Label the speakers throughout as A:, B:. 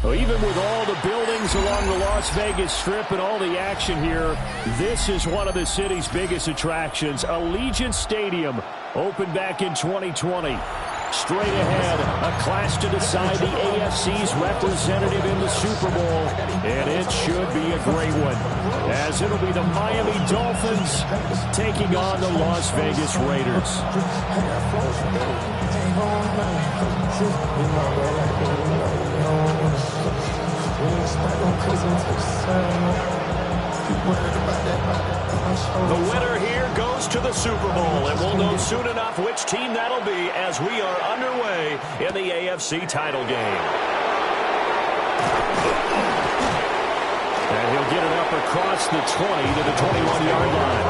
A: Well, even with all the buildings along the Las Vegas Strip and all the action here, this is one of the city's biggest attractions. Allegiant Stadium opened back in 2020. Straight ahead, a clash to decide the AFC's representative in the Super Bowl, and it should be a great one, as it'll be the Miami Dolphins taking on the Las Vegas Raiders. The winner here goes to the Super Bowl, and we'll know soon enough which team that'll be as we are underway in the AFC title game. And he'll get it up across the 20 to the 21-yard line.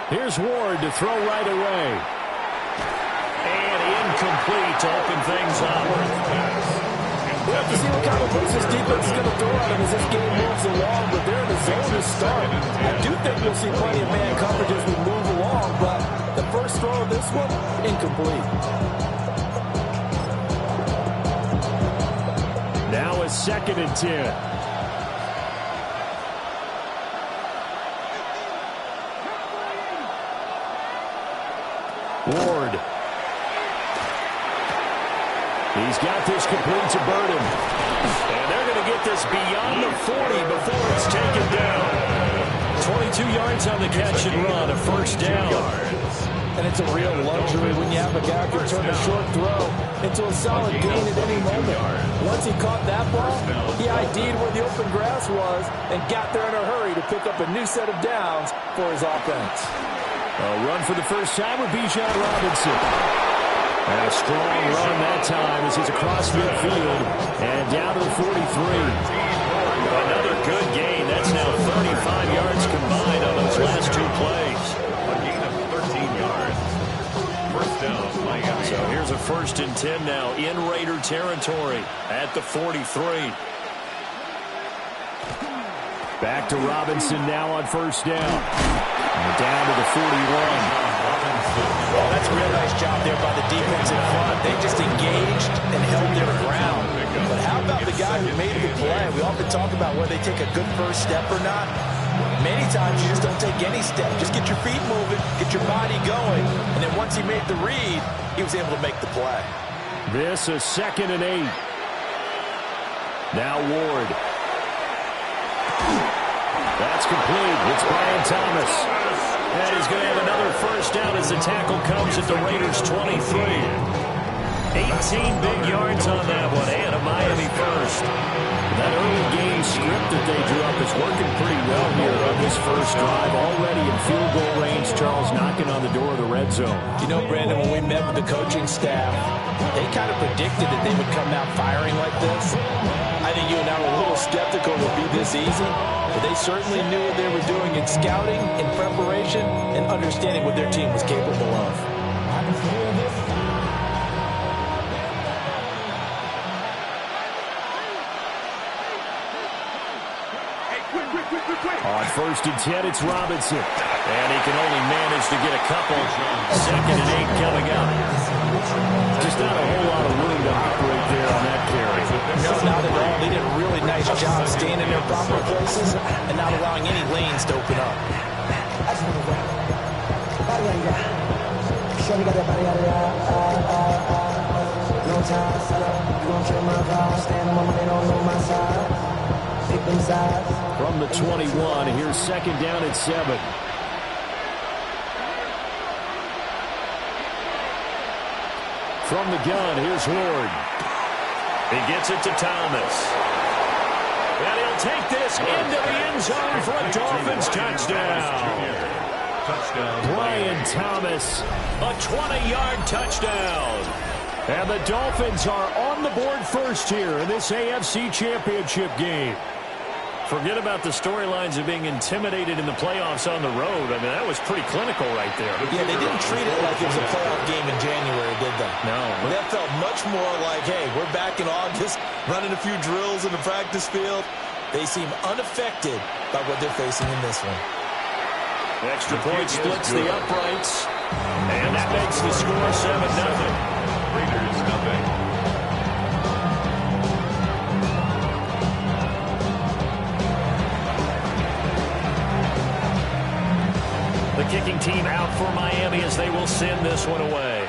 A: Here's Ward to throw right away. And incomplete to open things up.
B: We'll have to see what kind of looks this defense is going to throw at him as this game moves along, but they're in the zone to start. I do think we'll see plenty of man coverage as we move along, but the first throw of this one, incomplete.
A: Now a 2nd and 10. Ward. He's got this complete to Burden. And they're going to get this beyond the 40 before it's taken down. 22 yards on the catch and run, a first down.
B: And it's a real luxury when you have a guy who can turn a short throw into a solid gain at any moment. Once he caught that ball, he ID'd where the open grass was and got there in a hurry to pick up a new set of downs for his offense.
A: A run for the first time with Bijan Robinson. And a strong run that time as he's across midfield and down to the 43. Another good gain. That's now 35 yards combined on those last 2 plays.
C: A gain of 13 yards. First down, Miami.
A: So here's a 1st and 10 now in Raider territory at the 43. Back to Robinson now on 1st down. And down to the 41.
B: Well, that's a real nice job there by the defense in front. They just engaged and held their ground. But how about the guy who made the play? We often talk about whether they take a good first step or not. Many times you just don't take any step. Just get your feet moving, get your body going. And then once he made the read, he was able to make the play.
A: This is 2nd and 8. Now Ward. That's complete. It's Brian Thomas. And he's going to have another first down as the tackle comes at the Raiders' 23. 18 big yards on that one, and a Miami first. That early game script that they drew up is working pretty well here on this first drive. Already in field goal range, Charles knocking on the door of the red zone.
B: You know, Brandon, when we met with the coaching staff, they kind of predicted that they would come out firing like this. I think you and I were a little skeptical it would be this easy, but they certainly knew what they were doing in scouting, in preparation, and understanding what their team was capable of.
A: On 1st and 10, it's Robinson. And he can only manage to get a couple. 2nd and 8 coming up. Just not a whole lot of room to operate there on that carry.
B: No, not at all. They did a really nice job staying in their proper places and not allowing any lanes to open up.
A: From the 21, here's 2nd down at 7. From the gun, here's Ward. He gets it to Thomas. And he'll take this into the end zone for a Dolphins touchdown. Brian Thomas, a 20-yard touchdown. And the Dolphins are on the board first here in this AFC Championship game. Forget about the storylines of being intimidated in the playoffs on the road. I mean, that was pretty clinical right there.
B: Yeah, they didn't treat it like it was a playoff game in January, did they?
A: No.
B: That felt much more like, hey, we're back in August, running a few drills in the practice field. They seem unaffected by what they're facing in this one.
A: The extra point splits the uprights. And that makes the score 7-0.
C: Raiders nothing.
A: The kicking team out for Miami as they will send this one away.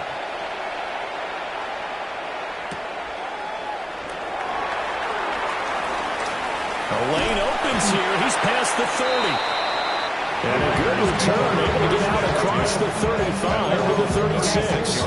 A: The lane opens here. He's past the 30. And a good return, able to get out across the 35 to the 36.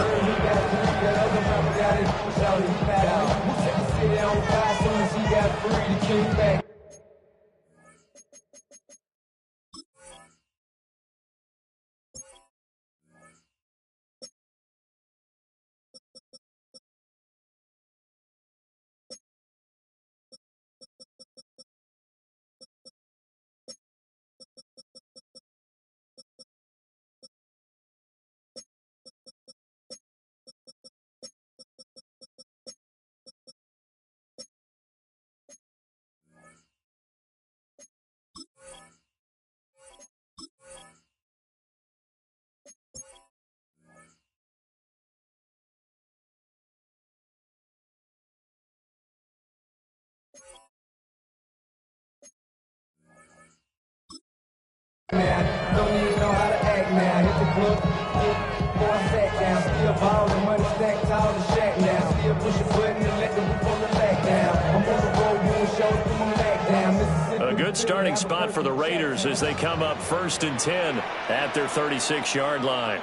D: Man, don't even know how to act now. Hit the club, before I sat down. Still ballin', money stacked tall and shack now. Still push a button and let the whip on the back down. I'm on the road doing shows, put my back down.
A: A good starting spot for the Raiders as they come up 1st and 10 at their 36-yard line.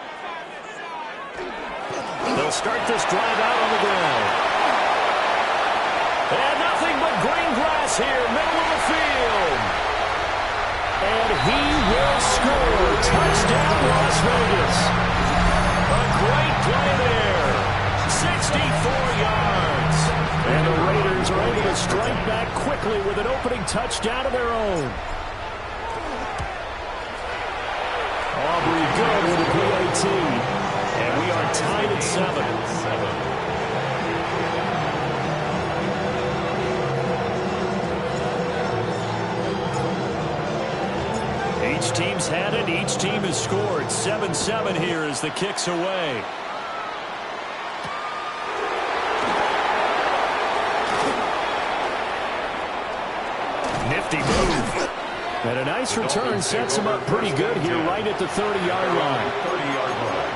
A: They'll start this drive out on the ground. And nothing but green grass here, middle of the field. And he will score. Touchdown, Las Vegas. A great play there. 64 yards. And the Raiders are able to strike back quickly with an opening touchdown of their own. Aubrey good with a PAT. And we are tied at 7. Each team's had it. Each team has scored. 7-7 here as the kick's away. Nifty move. And a nice return sets him up pretty good here right at the 30-yard line.
C: 30-yard line.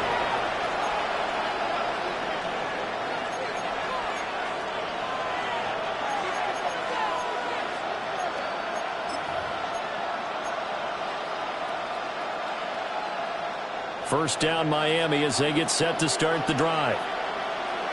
A: First down Miami as they get set to start the drive.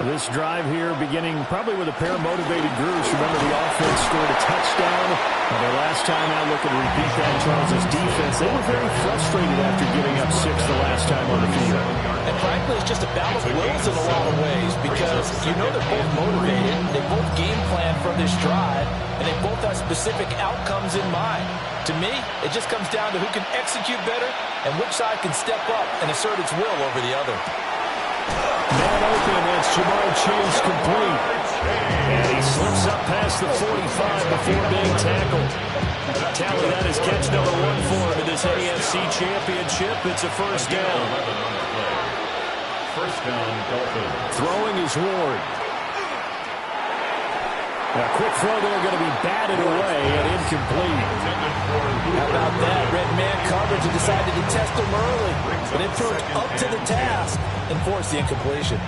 A: This drive here beginning probably with a pair of motivated groups. Remember the offense scored a touchdown. Their last time out looking to repeat that. Charles' defense, they were very frustrated after giving up 6 the last time on the field.
B: And frankly, it's just a battle of wills in a lot of ways because you know they're both motivated. They both game plan for this drive, and they both have specific outcomes in mind. To me, it just comes down to who can execute better and which side can step up and assert its will over the other.
A: Man open, that's Jamar Chase complete. And he slips up past the 45 before being tackled. Tally that is catch number 1 for him in this AFC Championship. It's a first down.
C: First down, Dolphins.
A: Throwing is Ward. A quick throw there going to be batted away and incomplete.
B: How about that? Red man coverage and decided to test him early. But it proved up to the task and forced the incompletion.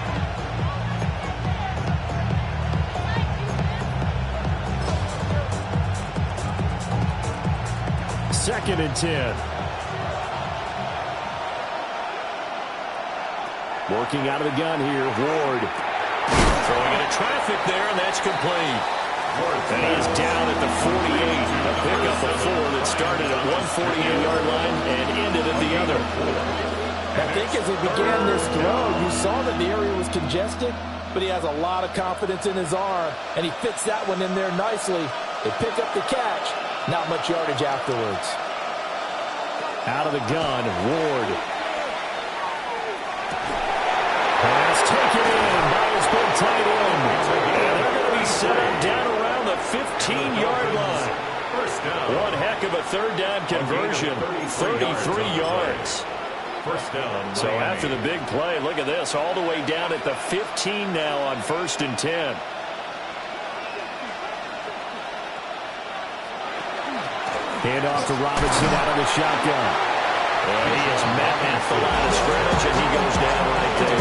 A: Second and 10. Working out of the gun here, Ward. Throwing into traffic there, and that's complete. And he is down at the 48. A pickup of 4 that started at one 48-yard line and ended at the other.
B: I think as he began this throw, you saw that the area was congested, but he has a lot of confidence in his arm, and he fits that one in there nicely. They pick up the catch. Not much yardage afterwards.
A: Out of the gun, Ward. Pass taken in by his big tight end. And they're going to be set up down around the 15-yard line. One heck of a third down conversion. 33 yards.
C: First down.
A: So after the big play, look at this. All the way down at the 15 now on 1st and 10. Hand off to Robinson out of the shotgun. And he is met at the line of scrimmage, and he goes down right there.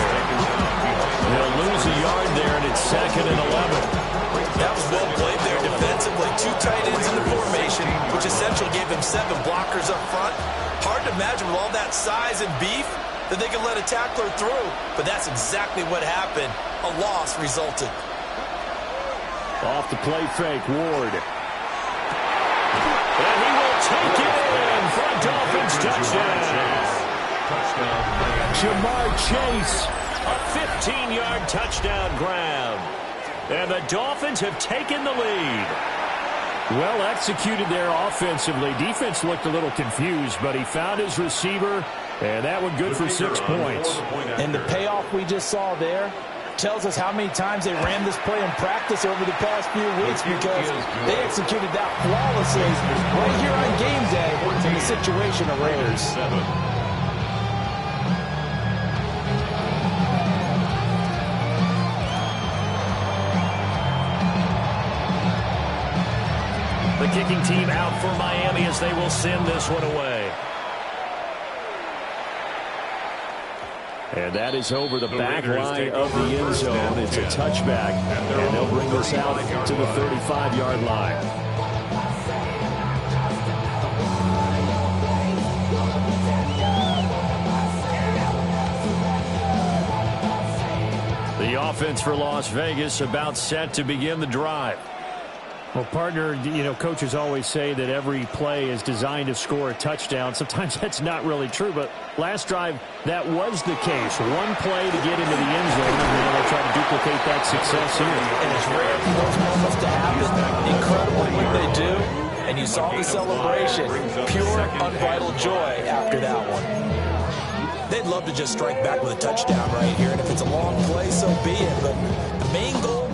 A: They'll lose a yard there, and it's 2nd and 11.
B: That was well played there defensively. 2 tight ends in the formation, which essentially gave them 7 blockers up front. Hard to imagine with all that size and beef that they could let a tackler through, but that's exactly what happened. A loss resulted.
A: Off the play fake, Ward. And he will take it in for a Dolphins touchdown. Jamar Chase, a 15-yard touchdown grab. And the Dolphins have taken the lead. Well executed there offensively. Defense looked a little confused, but he found his receiver, and that one good for 6 points.
B: And the payoff we just saw there tells us how many times they ran this play in practice over the past few weeks, because they executed that flawlessly right here on game day in the situation arose.
A: The kicking team out for Miami as they will send this one away. And that is over the back line of the end zone. It's a touchback, and they'll bring this out to the 35-yard line. The offense for Las Vegas about set to begin the drive. Well, partner, you know, coaches always say that every play is designed to score a touchdown. Sometimes that's not really true, but last drive, that was the case. One play to get into the end zone, and now they'll try to duplicate that success here.
B: And it's rare for those moments to happen. Incredible when they do, and you saw the celebration. Pure, unbridled joy after that one. They'd love to just strike back with a touchdown right here, and if it's a long play, so be it. But the main goal,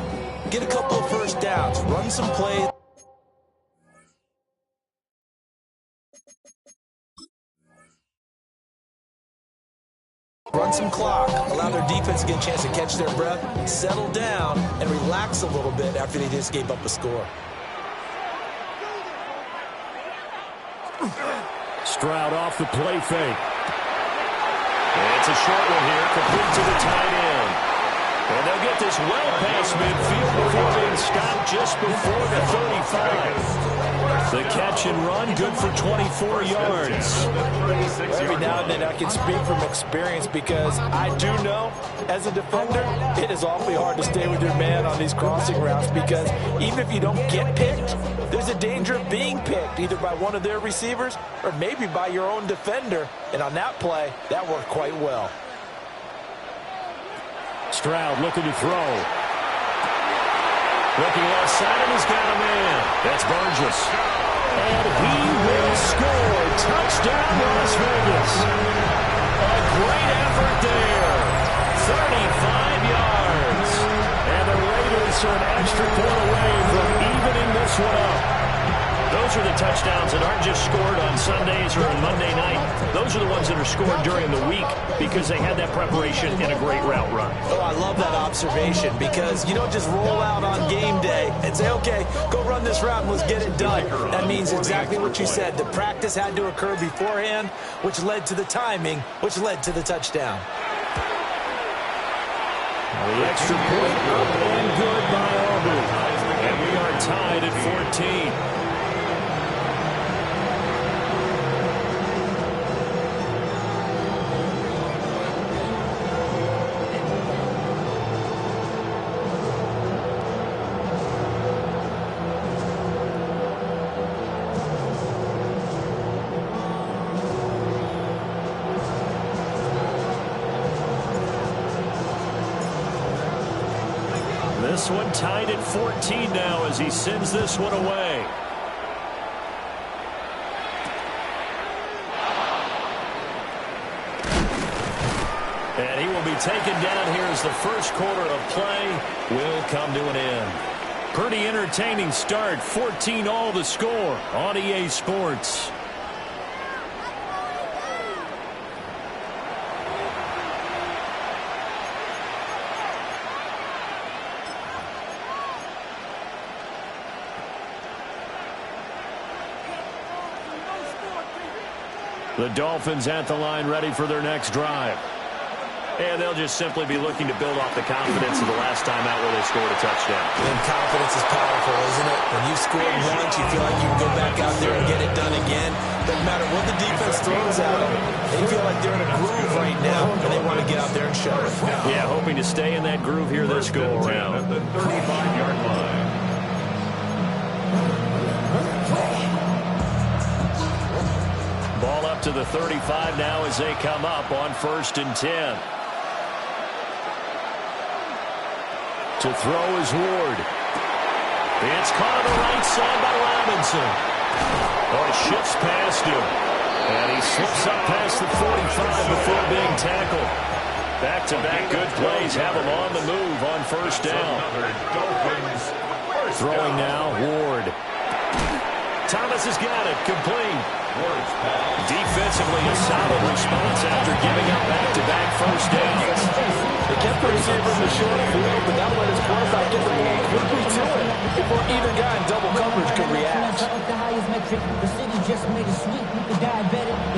B: get a couple of first downs, run some plays. Run some clock, allow their defense to get a chance to catch their breath, settle down, and relax a little bit after they just gave up a score.
A: Stroud off the play fake. It's a short one here, complete to the tight end. And they'll get this well past midfield before being stopped just before the 35. The catch and run, good for 24 yards.
B: Every now and then I can speak from experience, because I do know, as a defender, it is awfully hard to stay with your man on these crossing routes, because even if you don't get picked, there's a danger of being picked, either by one of their receivers or maybe by your own defender. And on that play, that worked quite well.
A: Stroud looking to throw. Looking left side, and he's got a man. That's Burgess. And he will score. Touchdown, Las Vegas. A great effort there. 35 yards. And the Raiders are an extra point away from evening this one up. Those are the touchdowns that aren't just scored on Sundays or on Monday night. Those are the ones that are scored during the week because they had that preparation and a great route run.
B: Oh, I love that observation, because you don't just roll out on game day and say, okay, go run this route and let's get it done. That means exactly what you said. The practice had to occur beforehand, which led to the timing, which led to the touchdown.
A: The extra point up and good by Auburn. And we are tied at 14. This one tied at 14 now as he sends this one away. And he will be taken down here as the first quarter of play will come to an end. Pretty entertaining start. 14-all the score on EA Sports. The Dolphins at the line ready for their next drive. And they'll just simply be looking to build off the confidence of the last time out where they scored a touchdown.
B: And confidence is powerful, isn't it? When you scored once, you feel like you can go back out there and get it done again. Doesn't matter what the defense throws at them. They feel like they're in a groove right now, and they want to get out there and show it.
A: Yeah, hoping to stay in that groove here this go-around.
C: At the 35-yard line.
A: Ball up to the 35 now as they come up on 1st and 10. To throw is Ward. It's caught on the right side by Robinson. Oh, he shifts past him. And he slips up past the 45 before being tackled. Back-to-back good plays have him on the move on 1st down. Throwing now, Ward. Thomas has got it, complete. Defensively, a solid response after giving up back-to-back 1st downs.
B: They kept the receiver in the short field, but now let his quarterback get the ball quickly to him before either guy in double coverage could react.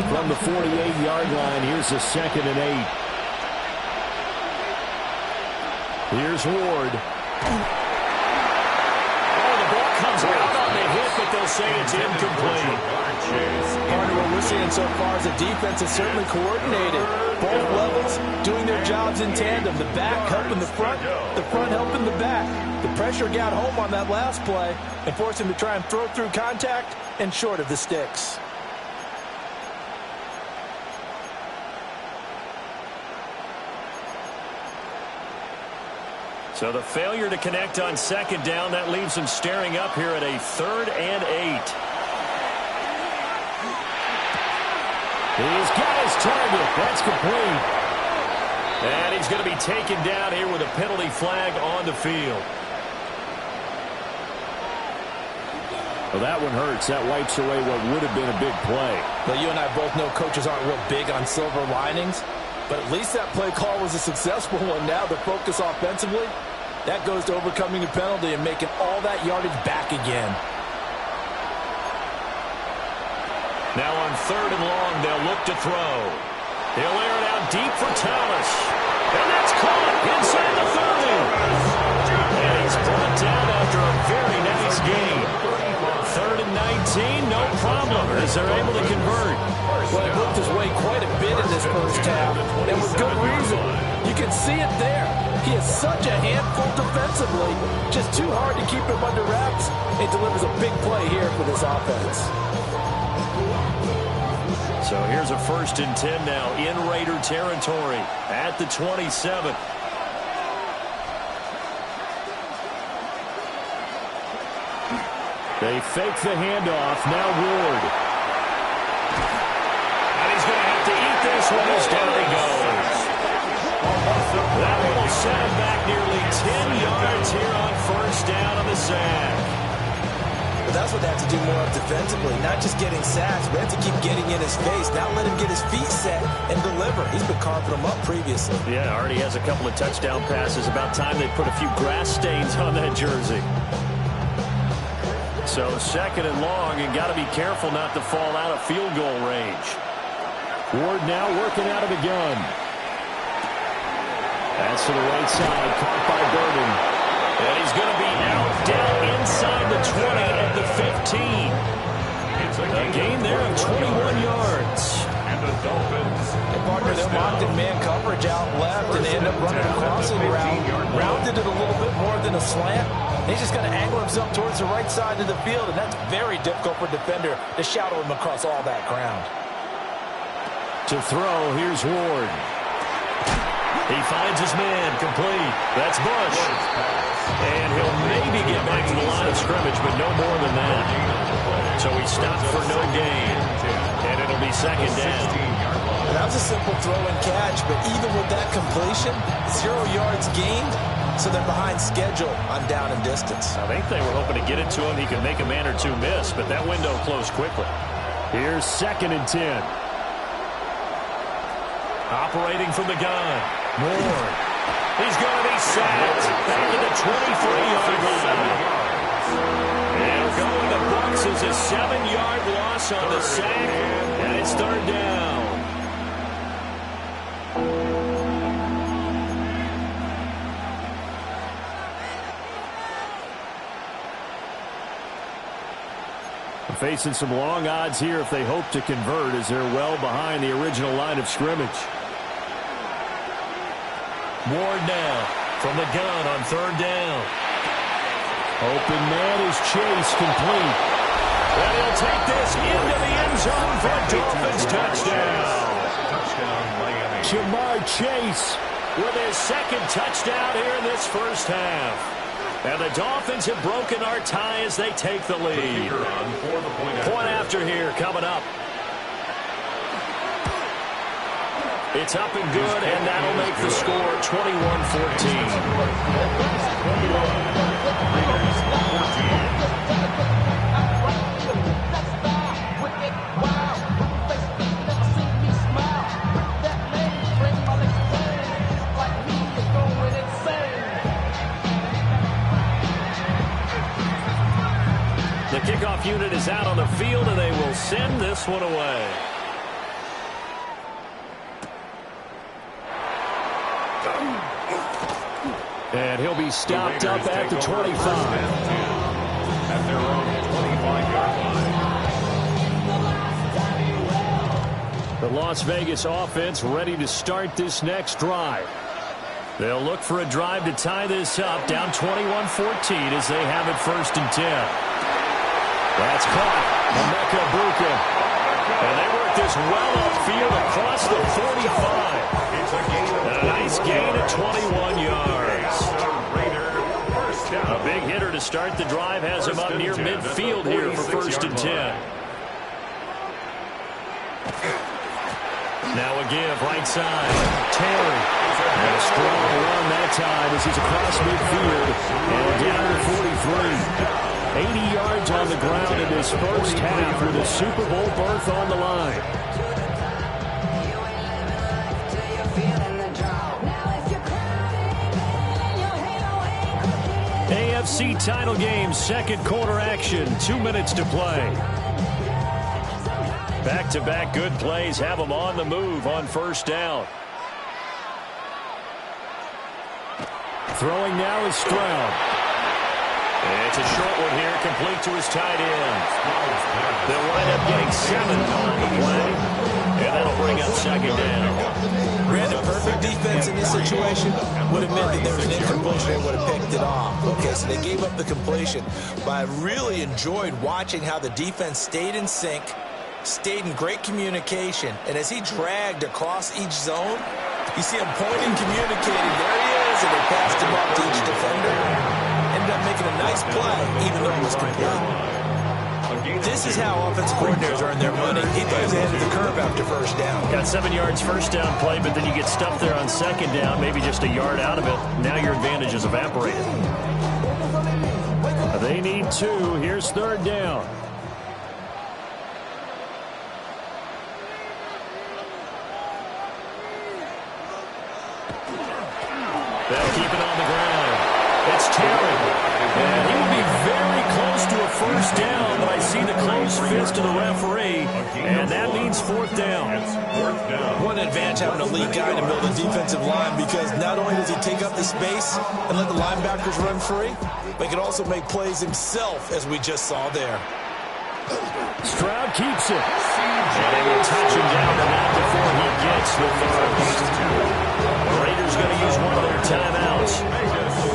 A: From the 48-yard line, here's the 2nd and 8. Here's Ward. Comes out on the hit, but they'll say it's incomplete.
B: Part of what we're seeing so far is the defense is certainly coordinated. Both levels doing their jobs in tandem. The back helping the front helping the back. The pressure got home on that last play and forced him to try and throw through contact and short of the sticks.
A: So the failure to connect on 2nd down, that leaves him staring up here at a 3rd and 8. He's got his target. That's complete. And he's going to be taken down here with a penalty flag on the field. Well, that one hurts. That wipes away what would have been a big play.
B: Well, you and I both know coaches aren't real big on silver linings. But at least that play call was a successful one. Now the focus offensively, that goes to overcoming the penalty and making all that yardage back again.
A: Now on 3rd and long, they'll look to throw. They'll air it out deep for Thomas. And that's caught inside the 30. And he's brought down after a very nice game. 3rd and 19, no problem, as they're able to convert.
B: Well, he moved his way quite a bit in this first half, and with good reason. You can see it there. He is such a handful defensively. Just too hard to keep him under wraps. It delivers a big play here for this offense.
A: So here's a 1st and 10 now in Raider territory at the 27. They fake the handoff. Now Ward. And he's going to have to eat this one as down he goes. That one will set him back nearly 10 yards here on 1st down on the sack.
B: But that's what they have to do more of defensively, not just getting sacks, but have to keep getting in his face, not let him get his feet set and deliver. He's been carving them up previously.
A: Yeah, already has a couple of touchdown passes. About time they put a few grass stains on that jersey. So 2nd and long, and got to be careful not to fall out of field goal range. Ward now working out of the gun. That's to the right side, caught by Burden. And he's going to be out down inside the 20 at the 15. A gain there of 21 yards.
C: And the Dolphins.
B: And partner, they're locked in man coverage out left, and they end up running a crossing route. Rounded it a little bit more than a slant. He's just going to angle himself towards the right side of the field, and that's very difficult for a defender to shadow him across all that ground.
A: To throw, here's Ward. He finds his man, complete. That's Bush. And he'll maybe get back to the line of scrimmage, but no more than that. So he stopped for no gain. And it'll be second down.
B: That was a simple throw and catch, but even with that completion, 0 yards gained, so they're behind schedule on down and distance.
A: I think they were hoping to get it to him. He could make a man or two miss, but that window closed quickly. Here's 2nd and 10. Operating from the gun. Moore. He's going to be sacked back at the 23-yard line. And going to Bucks is a 7-yard loss on the sack, and it's 3rd down. Facing some long odds here if they hope to convert, as they're well behind the original line of scrimmage. Ward now from the gun on 3rd down. Open man is Chase, complete. And he'll take this into the end zone for a Dolphins touchdown. Ja'Marr Chase with his 2nd touchdown here in this first half. And the Dolphins have broken our tie as they take the lead. Point after here coming up. It's up and good, and that'll make the score 21-14. The kickoff unit is out on the field, and they will send this one away. And he'll be stopped up at the 25.
C: At their own 25-yard line.
A: The Las Vegas offense ready to start this next drive. They'll look for a drive to tie this up, down 21-14 as they have it 1st and 10. That's caught. Emeka Egbuka. And they work this well upfield across the 45. And a nice gain of 21 yards. A big hitter to start the drive has him up near midfield here for 1st and 10. Now a give right side. Terry. And a strong run that time as he's across midfield. And down to 43. 80 yards on the ground in this first half with a Super Bowl berth on the line. AFC title game, 2nd quarter action, 2 minutes to play. Back-to-back good plays have them on the move on 1st down. Throwing now is Stroud. It's a short one here, complete to his tight end. They'll wind up getting 7 on the play, and that'll bring up 2nd down.
B: Granted, perfect defense in this situation would have meant that there was an incompletion. They would have picked it off. Okay, so they gave up the completion. But I really enjoyed watching how the defense stayed in sync, stayed in great communication, and as he dragged across each zone, you see him pointing, communicating. There he is, and they passed him up to each defender. Ended up making a nice play, even though it was complete. This is how offensive coordinators earn their money. He thought he was ahead of the curve after 1st down.
A: Got 7 yards 1st down play, but then you get stuffed there on 2nd down, maybe just a yard out of it. Now your advantage is evaporated. They need 2. Here's 3rd down. They'll keep it on the ground. It's Terry. And he will be very close to a 1st down, but I see the closed fist of the referee, and that means 4th down.
B: One advantage having a lead guy in the middle of the defensive line, because not only does he take up the space and let the linebackers run free, but he can also make plays himself, as we just saw there.
A: Stroud keeps it. And they will touch him down the net before he gets the first. The Raiders going to use one of their timeouts,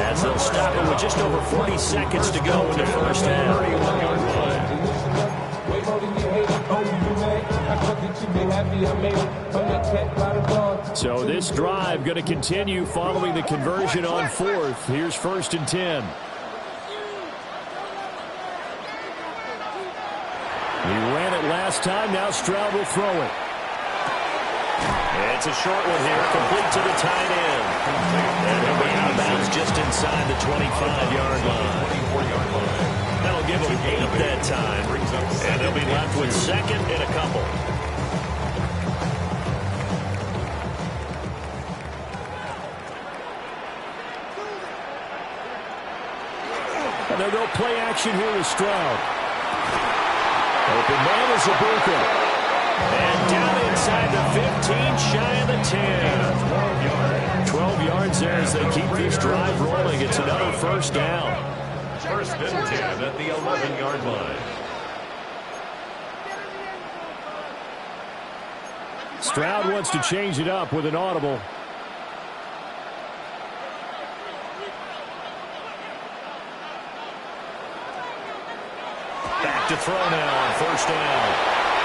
A: as they'll stop him with just over 40 seconds to go in the first half. So this drive going to continue following the conversion on fourth. Here's 1st and 10. He ran it last time. Now Stroud will throw it.
E: It's a short one here, complete to the tight end. And he'll be out of bounds just inside the 25-yard line. That'll give him 8 that time. And they'll be left with 2nd and a couple.
A: And they'll go play action here with Stroud. Open man is Ibuka. And down inside the 15, shy of the 10. 12 yards there as they keep this drive rolling. It's another 1st down.
C: 1st and 10 at the 11-yard line.
A: Stroud wants to change it up with an audible.
E: Back to throw now on 1st down.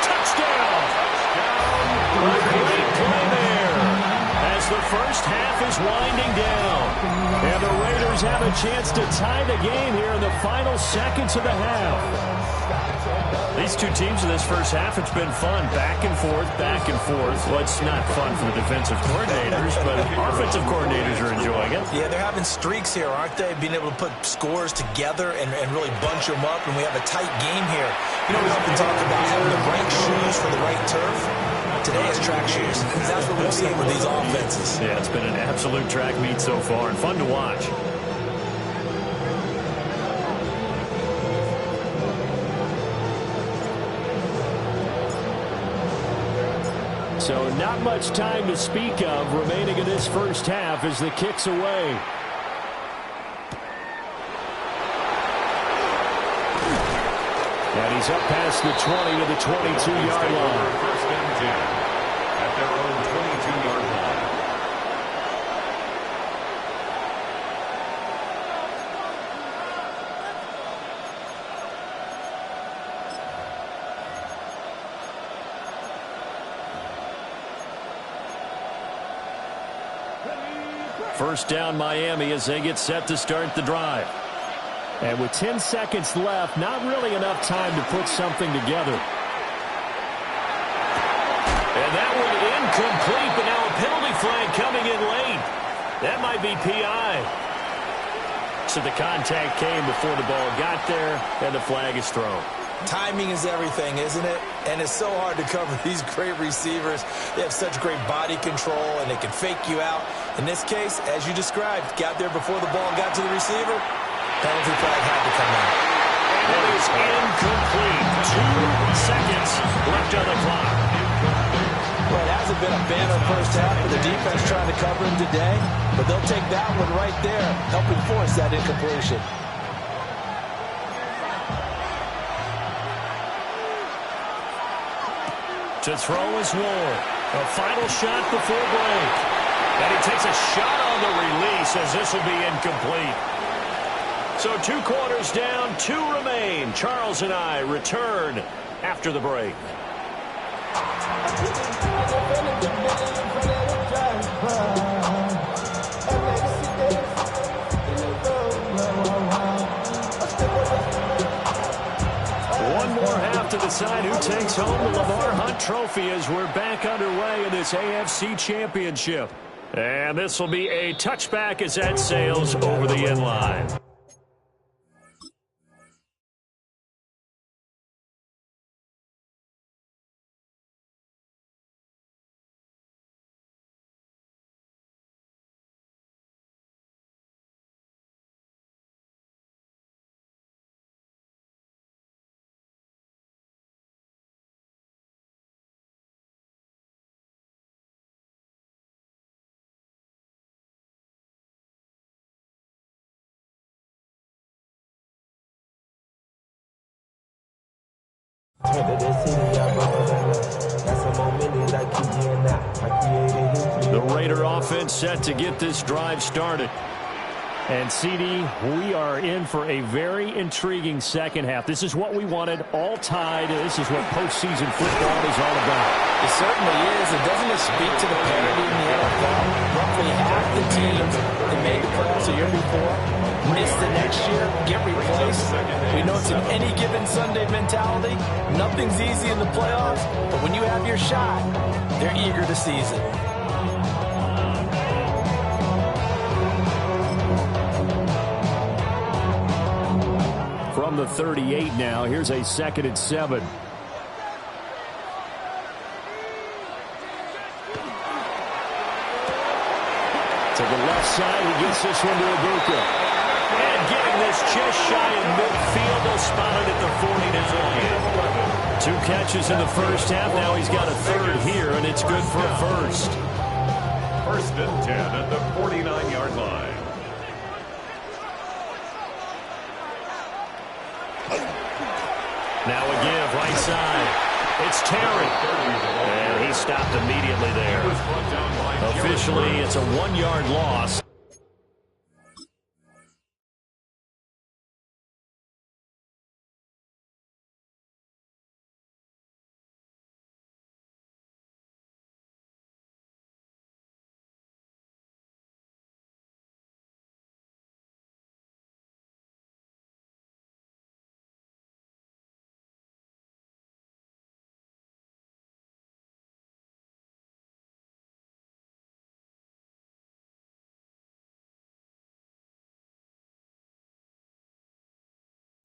E: Touchdown! Great play there as the first half is winding down.
A: And the Raiders have a chance to tie the game here in the final seconds of the half.
E: These two teams in this first half, it's been fun. Back and forth, back and forth. Well, it's not fun for the defensive coordinators, but offensive coordinators are enjoying it.
B: Yeah, they're having streaks here, aren't they? Being able to put scores together and really bunch them up, and we have a tight game here. You know, we often talk about having the right shoes for the right turf. Today is track shoes. That's what we've seen with these offenses.
E: Yeah, it's been an absolute track meet so far and fun to watch.
A: So not much time to speak of remaining in this first half as the kick's away. And he's up past the 20 to the 22-yard line.
C: 1st and 10 at their own 22-yard line.
A: First down Miami as they get set to start the drive. And with 10 seconds left, not really enough time to put something together.
E: And that one incomplete, but now a penalty flag coming in late. That might be PI. So the contact came before the ball got there, and the flag is thrown.
B: Timing is everything, isn't it? And it's so hard to cover these great receivers. They have such great body control, and they can fake you out. In this case, as you described, got there before the ball got to the receiver. Penalty flag had to come in.
E: And it is incomplete. 2 seconds left on the clock.
B: Well, it hasn't been a banner first half for the defense trying to cover him today, but they'll take that one right there, helping force that incompletion.
E: To throw is Ward. A final shot before break. And he takes a shot on the release as this will be incomplete. So 2 quarters down, 2 remain. Charles and I return after the break. One more half to decide who takes home the Lamar Hunt Trophy as we're back underway in this AFC Championship. And this will be a touchback as that sails over the end line.
A: The Raider offense set to get this drive started. And, CD, we are in for a very intriguing second half. This is what we wanted, all tied. This is what postseason football is all about.
B: It certainly is. And doesn't it speak to the parity in the NFL? Roughly half the teams that made the playoffs the year before miss the next year, get replaced. We know it's an any given Sunday mentality. Nothing's easy in the playoffs, but when you have your shot, they're eager to seize it.
A: From the 38 now, here's a 2nd and 7. To the left side, he gets this one to Ibuka. And getting this just shy of midfield, they'll spot it at the 49. 2 catches in the first half. Now he's got a 3rd here, and it's good for a first.
C: 1st and 10 at the 49-yard line.
A: Now a give, right side. It's Terry. And he stopped immediately there. Officially, it's a 1-yard loss.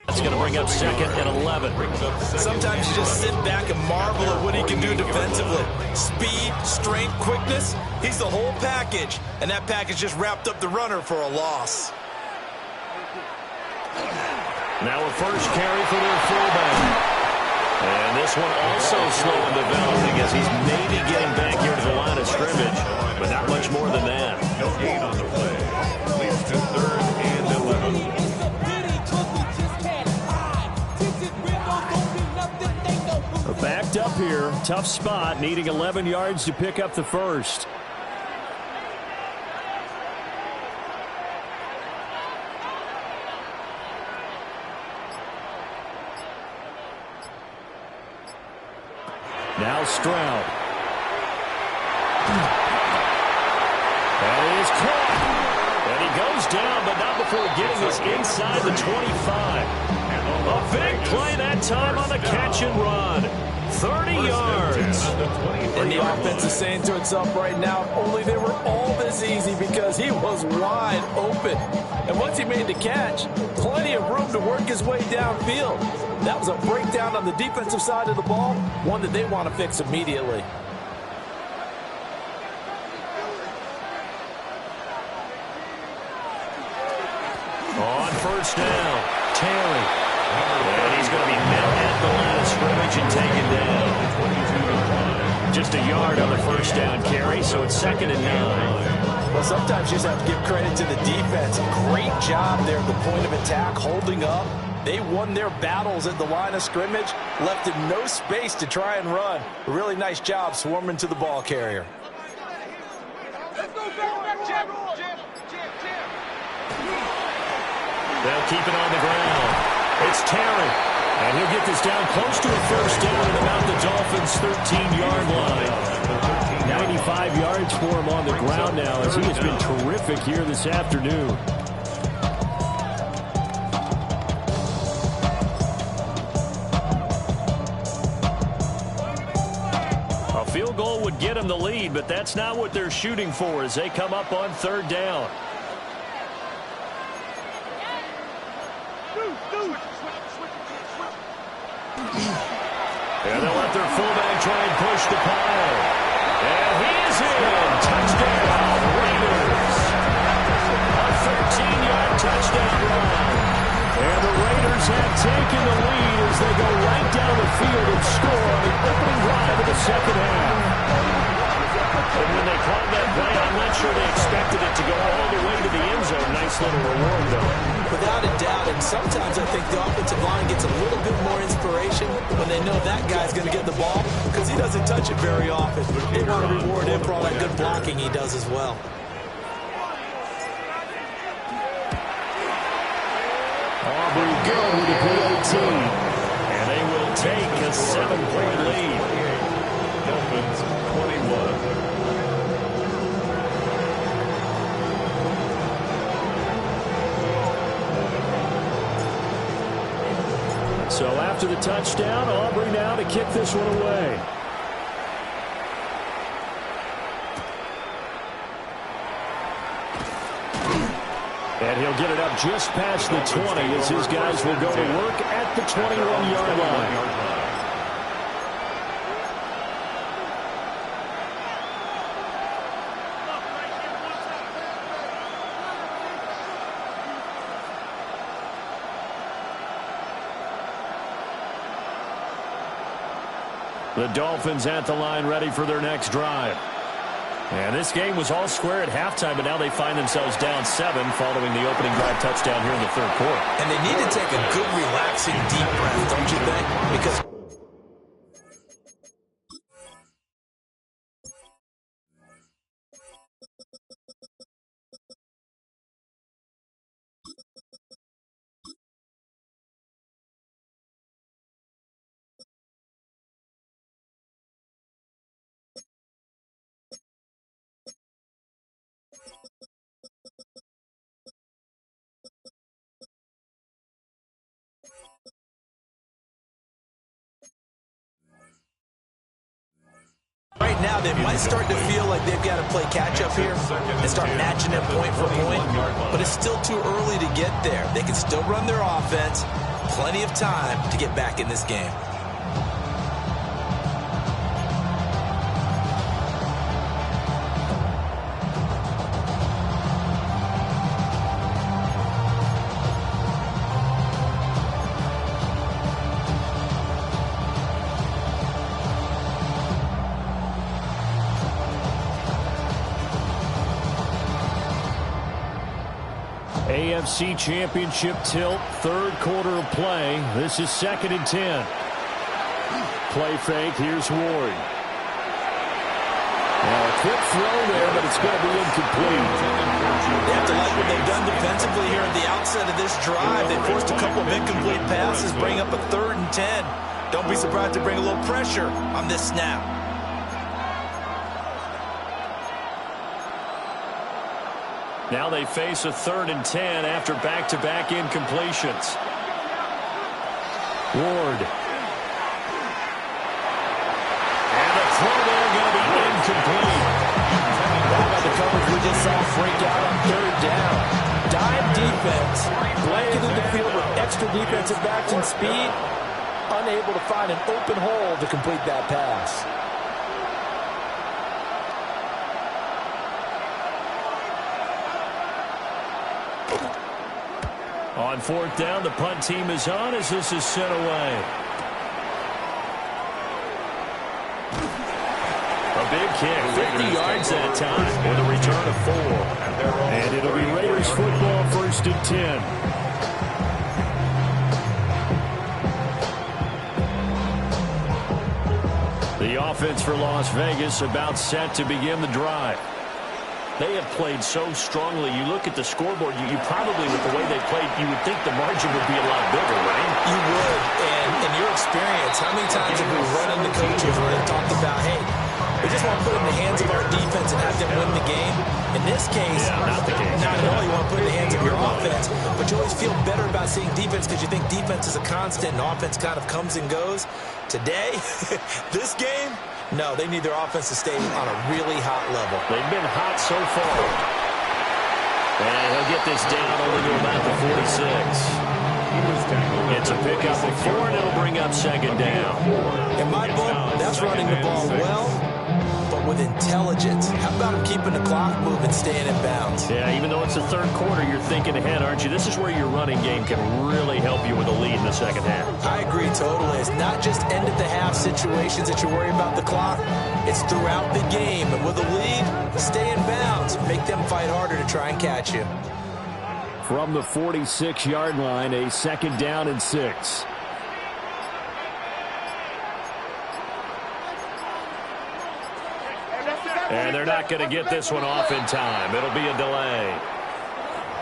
A: It's going to bring up 2nd and 11.
B: Sometimes you just sit back and marvel at what he can do defensively. Speed, strength, quickness, he's the whole package. And that package just wrapped up the runner for a loss.
A: Now a first carry for their fullback. And this one also slow in developing as he's maybe getting back here to the line of scrimmage, but not much more than that.
C: No gain on the play. Leads to 3rd and 11.
A: Backed up here, tough spot, needing 11 yards to pick up the first. Now Stroud. That is caught. And he goes down, but not before getting this inside the 25. A big play that time on the catch and run. 30 yards.
B: And the offense is saying to itself right now, only they were all this easy because he was wide open. And once he made the catch, plenty of room to work his way downfield. That was a breakdown on the defensive side of the ball, one that they want to fix immediately.
A: On first down, Terry. And he's going to be met at the line of scrimmage and taken down. Just a yard on the first down carry, so it's 2nd and 9.
B: Well, sometimes you just have to give credit to the defense. Great job there at the point of attack, holding up. They won their battles at the line of scrimmage, left him no space to try and run. A really nice job swarming to the ball carrier.
A: They'll keep it on the ground. It's Terry. And he'll get this down close to a first down at about the Dolphins' 13-yard line. 95 yards for him on the ground now as he has been terrific here this afternoon. A field goal would get him the lead, but that's not what they're shooting for as they come up on 3rd down. And they'll let their fullback try and push the pile. And he is in. Touchdown, Raiders. A 13-yard touchdown run. And the Raiders have taken the lead as they go right down the field and score on the opening drive of the second half. And when they called that play, I'm not sure they expected it to go all the way to the end zone. Nice little reward, though.
B: Without a doubt, and sometimes I think the offensive line gets a little bit more inspiration when they know that guy's going to get the ball because he doesn't touch it very often. They want to reward him for all that good blocking he does as well.
A: So after the touchdown, Aubrey now to kick this one away. And he'll get it up just past the 20 as his guys will go to work at the 21-yard line. The Dolphins at the line ready for their next drive. And this game was all square at halftime, but now they find themselves down 7 following the opening drive touchdown here in the third quarter.
B: And they need to take a good, relaxing, deep breath, don't you think? Because right now, they might start to feel like they've got to play catch-up here and start matching them point for point, but it's still too early to get there. They can still run their offense. Plenty of time to get back in this game.
A: AFC Championship tilt, third quarter of play. This is 2nd and 10. Play fake, here's Ward. Now a quick throw there, but it's going to be incomplete.
B: They have to like what they've done defensively here at the outset of this drive. They forced a couple of incomplete passes, bring up a 3rd and 10. Don't be surprised to bring a little pressure on this snap.
A: Now they face a 3rd and 10 after back-to-back incompletions. Ward. And the throw there going to be incomplete.
B: How about the coverage we just saw break out on 3rd down? Dime defense, blanketed the field with extra defensive backs and speed, unable to find an open hole to complete that pass.
A: On 4th down, the punt team is on as this is sent away. A big kick, 50 yards that time with a return of 4. And it'll be Raiders football, 1st and 10. The offense for Las Vegas about set to begin the drive. They have played so strongly. You look at the scoreboard, you probably, with the way they played, you would think the margin would be a lot bigger, right?
B: You would. And in your experience, how many times have we run into coaches where they've talked about, hey, we just want to put it in the hands of our defense and have them win the game? In this case,
A: not the case.
B: Not at all. You want to put it in the hands of your offense. But you always feel better about seeing defense because you think defense is a constant and offense kind of comes and goes. Today, this game, no, they need their offense to stay on a really hot level.
A: They've been hot so far. And he'll get this down only to about the 46. It's a pickup of 4, and it'll bring up 2nd down.
B: In my book, that's running the ball well, but with intelligence. How about him keeping the clock moving, staying in bounds?
A: Yeah, even though it's the 3rd quarter, you're thinking ahead, aren't you? This is where your running game can really help you with a lead in the 2nd half.
B: I agree totally. It's not just end-of-the-half situations that you worry about the clock. It's throughout the game. And with a lead, stay in bounds. Make them fight harder to try and catch you.
A: From the 46-yard line, a 2nd down and 6. And they're not going to get this one off in time. It'll be a delay.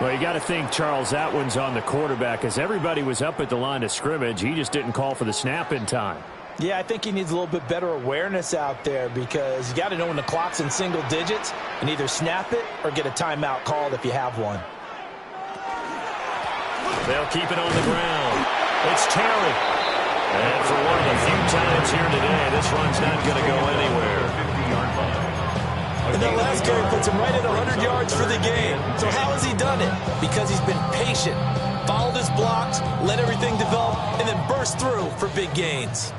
A: Well, you got to think, Charles, that one's on the quarterback as everybody was up at the line of scrimmage. He just didn't call for the snap in time.
B: Yeah, I think he needs a little bit better awareness out there because you got to know when the clock's in single digits and either snap it or get a timeout called if you have one.
A: They'll keep it on the ground. It's Terry.
E: And for one of the few times here today, this run's not going to go anywhere.
C: 50-yard line.
B: And that last carry puts him right at 100 yards for the game. So how has he done it? Because he's been patient, followed his blocks, let everything develop, and then burst through for big gains.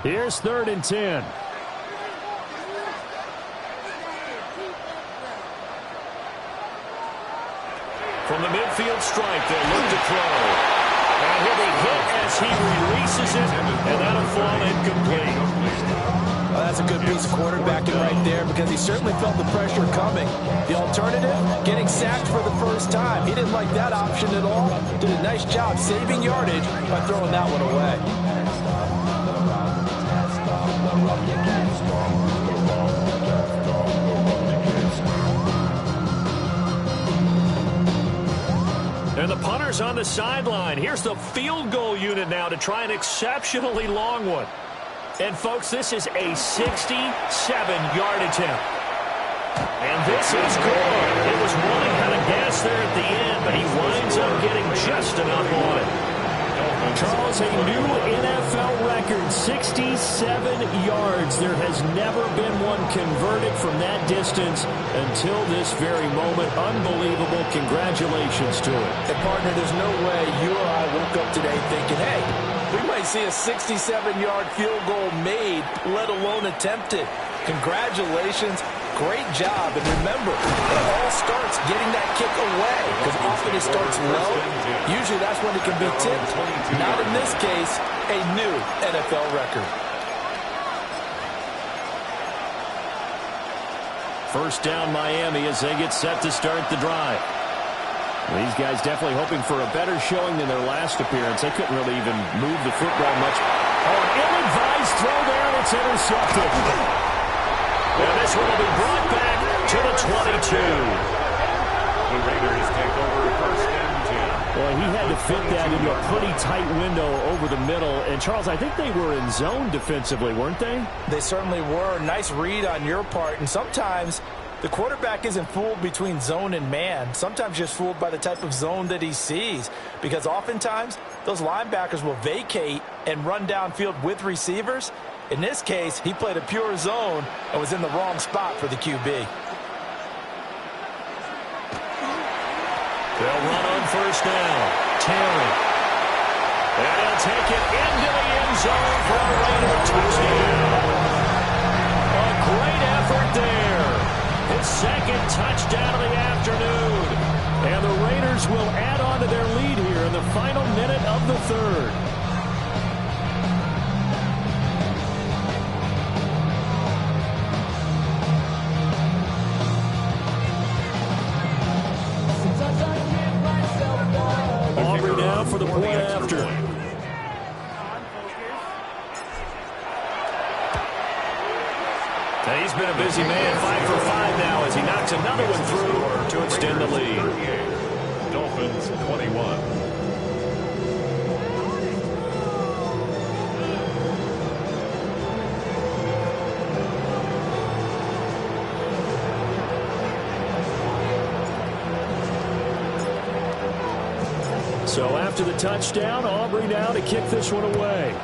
A: Here's 3rd and 10.
E: From the midfield stripe, they'll look to throw. And he'll be hit as he releases it, and that'll fall incomplete.
B: Well, that's a good piece of quarterbacking right there because he certainly felt the pressure coming. The alternative, getting sacked for the first time. He didn't like that option at all. Did a nice job saving yardage by throwing that one away.
E: And the punter's on the sideline. Here's the field goal unit now to try an exceptionally long one. And, folks, this is a 67-yard attempt. And this is good. It was running out of gas there at the end, but he winds up getting just enough on it.
A: Charles, a new NFL record, 67 yards. There has never been one converted from that distance until this very moment. Unbelievable. Congratulations to it.
B: And, partner, there's no way you or I woke up today thinking, hey, we might see a 67-yard field goal made, let alone attempted. Congratulations. Great job. And remember, it all starts getting that kick away because often it starts low. Usually that's when it can be tipped. Not in this case, a new NFL record.
A: First down Miami as they get set to start the drive. These guys definitely hoping for a better showing than their last appearance. They couldn't really even move the football much. Oh, an ill-advised throw there, and it's intercepted.
E: And this one will be brought back to the 22.
C: The Raiders take over 1st and 10.
A: Well, he had to fit that into a pretty tight window over the middle. And, Charles, I think they were in zone defensively, weren't they?
B: They certainly were. Nice read on your part. And sometimes the quarterback isn't fooled between zone and man. Sometimes just fooled by the type of zone that he sees. Because oftentimes, those linebackers will vacate and run downfield with receivers. In this case, he played a pure zone and was in the wrong spot for the QB.
E: They'll run on first down. Terry. And he'll take it into the end zone for a Raider touchdown. A great effort there. His 2nd touchdown of the afternoon.
A: And the Raiders will add on to their lead here in the final minute of the 3rd. Aubrey now for the point after.
E: And he's been a busy man, 5 for 5 now as he knocks another one through to extend the lead.
C: Dolphins 21.
A: So after the touchdown, Aubrey now to kick this one away.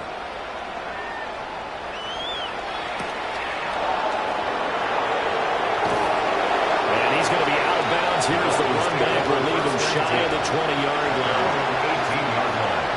E: And he's going to be out of bounds. Here's the run back. Relieve him shy of the 20-yard line.
C: 18-yard line.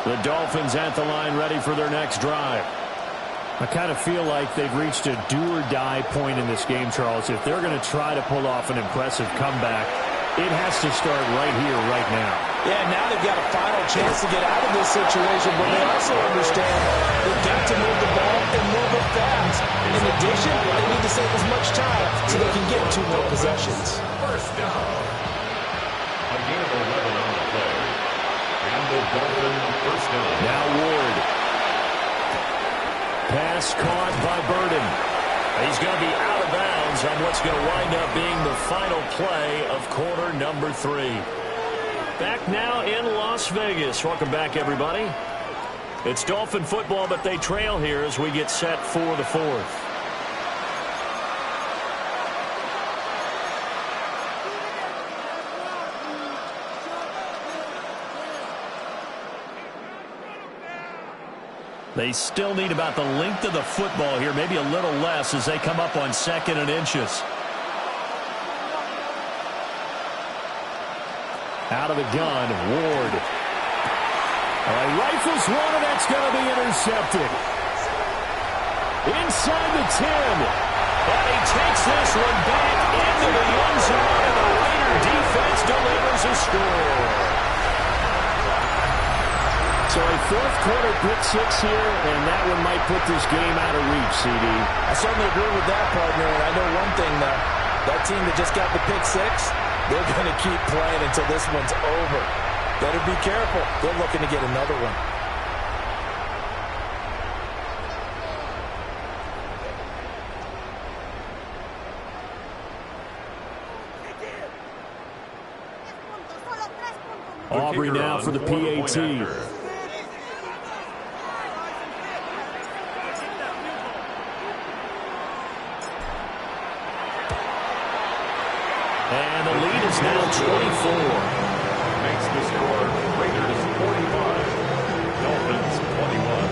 A: The Dolphins at the line ready for their next drive. I kind of feel like they've reached a do-or-die point in this game, Charles. If they're going to try to pull off an impressive comeback, it has to start right here, right now.
B: Yeah, now they've got a final chance to get out of this situation, but they also understand they've got to move the ball and move it fast. In addition, they need to save as much time so they can get 2 more possessions.
C: First down. A gain of 11 on the play. And the Dolphins first down.
A: Now Ward. Pass caught by Burden.
E: He's going to be out of bounds on what's going to wind up being the final play of quarter number 3. Back now in Las Vegas. Welcome back, everybody. It's Dolphin football, but they trail here as we get set for the fourth. They still need about the length of the football here, maybe a little less as they come up on 2nd and inches.
A: Out of the gun, Ward. All right, rifles one, and that's going to be intercepted. Inside the 10.
E: And he takes this one back into the end zone, and the Raider defense delivers a score.
A: So a fourth-quarter pick-6 here, and that one might put this game out of reach, CD.
B: I certainly agree with that, partner. And I know one thing, though. That team that just got the pick-6, they're going to keep playing until this one's over. Better be careful. They're looking to get another one.
A: Aubrey now for the PAT.
E: And the lead is now 24.
C: Makes the score Raiders 45, Dolphins 21.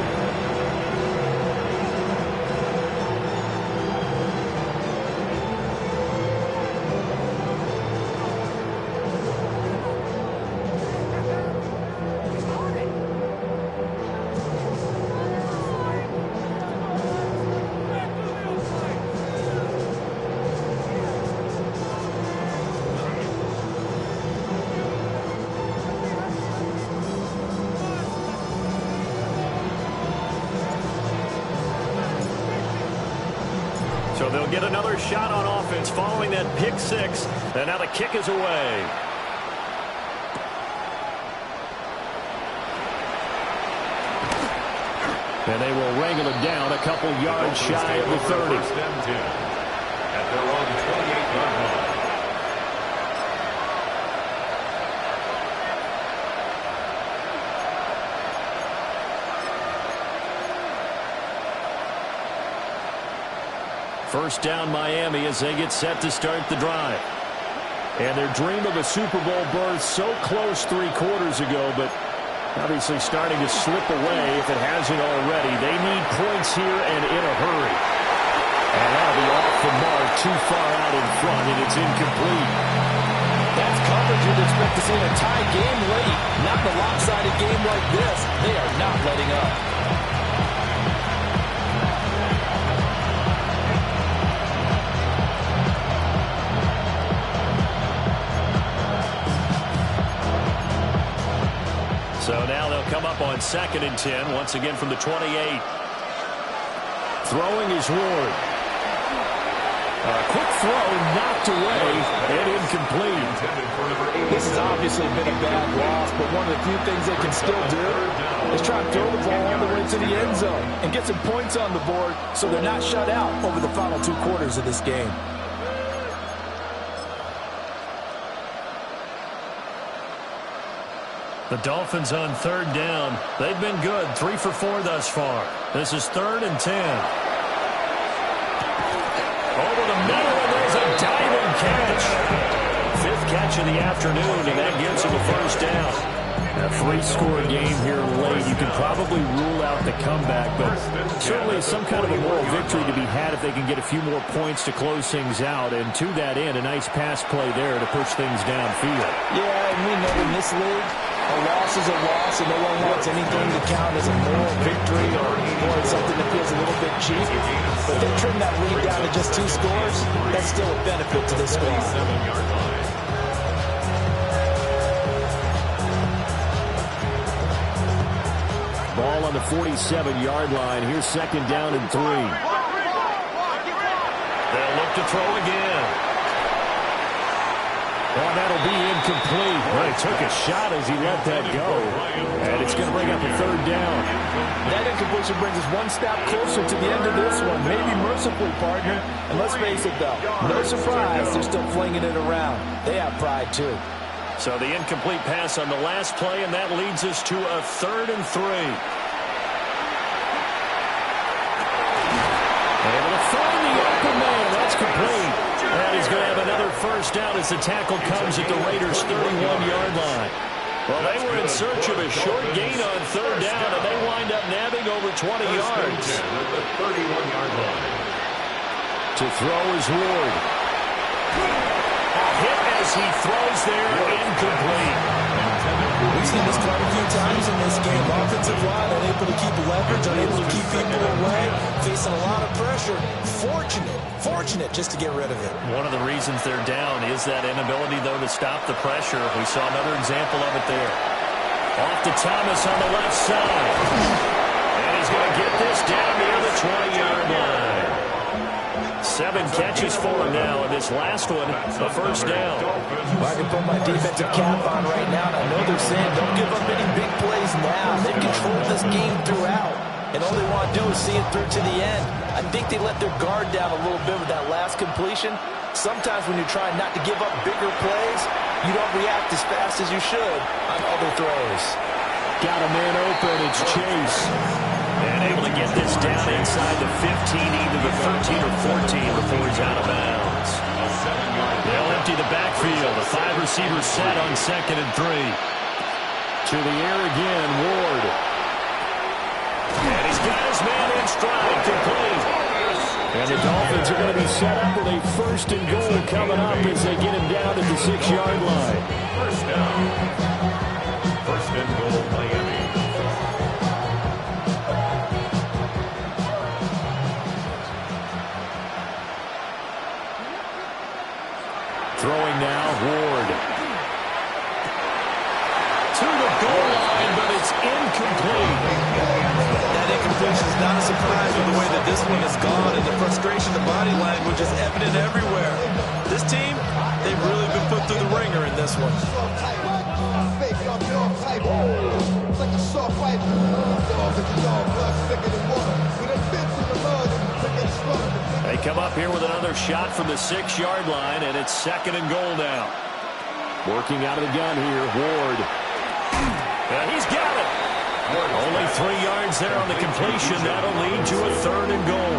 E: So they'll get another shot on offense following that pick-6. And now the kick is away.
A: And they will wrangle it down a couple yards shy of the 30.
C: First and 10 at their own 28-yard line.
A: First down Miami as they get set to start the drive. And their dream of a Super Bowl berth so close 3 quarters ago, but obviously starting to slip away if it hasn't already. They need points here and in a hurry. And that'll be off the mark, too far out in front, and it's incomplete.
B: That's coverage you'd expect to see in a tie game late. Not in a lopsided game like this. They are not letting up.
E: So now they'll come up on 2nd and 10, once again from the 28.
A: Throwing is Ward. A quick throw knocked away and incomplete.
B: This has obviously been a bad loss, but one of the few things they can still do is try to throw the ball all the way to the end zone and get some points on the board so they're not shut out over the final 2 quarters of this game.
E: The Dolphins on 3rd down. They've been good, 3 for 4 thus far. This is 3rd and 10. Over the middle, and there's a diving catch. 5th catch of the afternoon, and that gives him a first down.
A: A 3-score game here late. You can probably rule out the comeback, but certainly some kind of a moral victory to be had if they can get a few more points to close things out. And to that end, a nice pass play there to push things downfield.
B: Yeah, and we know in this league, a loss is a loss, and no one wants anything to count as a moral victory or something that feels a little bit cheap. But they trim that lead down to just 2 scores. That's still a benefit to this squad.
C: 7-yard line.
A: Ball on the 47-yard line. Here's 2nd down and 3.
E: They'll look to throw again.
A: Well, that'll be incomplete. Well, he took a shot as he let that go. And it's going to bring up a 3rd down.
B: That incompletion brings us one step closer to the end of this one. Maybe mercifully, partner. And let's face it, though, no surprise, they're still flinging it around. They have pride, too.
E: So the incomplete pass on the last play, and that leads us to a 3rd and 3.
A: find the open man. That's complete. And he's going to have another first down as the tackle comes at the Raiders' 31-yard line. Well, they were in search of a short gain on third down, and they wind up nabbing over 20 yards.
C: At the 31-yard line.
A: To throw is Ward. A hit as he throws there, incomplete.
B: We've seen this quite a few times in this game. Offensive line unable to keep leverage, unable to keep people away, facing a lot of pressure. Fortunate just to get rid of it.
E: One of the reasons they're down is that inability, though, to stop the pressure. We saw another example of it there. Off to Thomas on the left side. And he's going to get this down near the 20-yard line. 7 catches for him now, and this last one, a first down.
B: Well, I can put my defensive cap on right now, and I know they're saying don't give up any big plays now. They've controlled this game throughout, and all they want to do is see it through to the end. I think they let their guard down a little bit with that last completion. Sometimes when you're trying not to give up bigger plays, you don't react as fast as you should on other throws.
A: Got a man open. It's Chase.
E: And able to get this down inside the 15, either the 13 or 14 before he's out of bounds. They'll empty the backfield. The 5-receiver set on 2nd and 3.
A: To the air again, Ward.
E: And he's got his man in stride, complete.
A: And the Dolphins are going to be set up with a first and goal coming up as they get him down at the 6-yard line.
C: First down. First and goal, Miami.
A: Throwing now, Ward.
E: To the goal line, but it's incomplete.
B: That incompletion is not a surprise with the way that this one has gone, and the frustration, the body language is evident everywhere. This team, they've really been put through the ringer in this one.
E: They come up here with another shot from the 6-yard line, and it's 2nd and goal now.
A: Working out of the gun here, Ward.
E: And he's got it. Only 3 yards there on the completion. That'll lead to a 3rd and goal.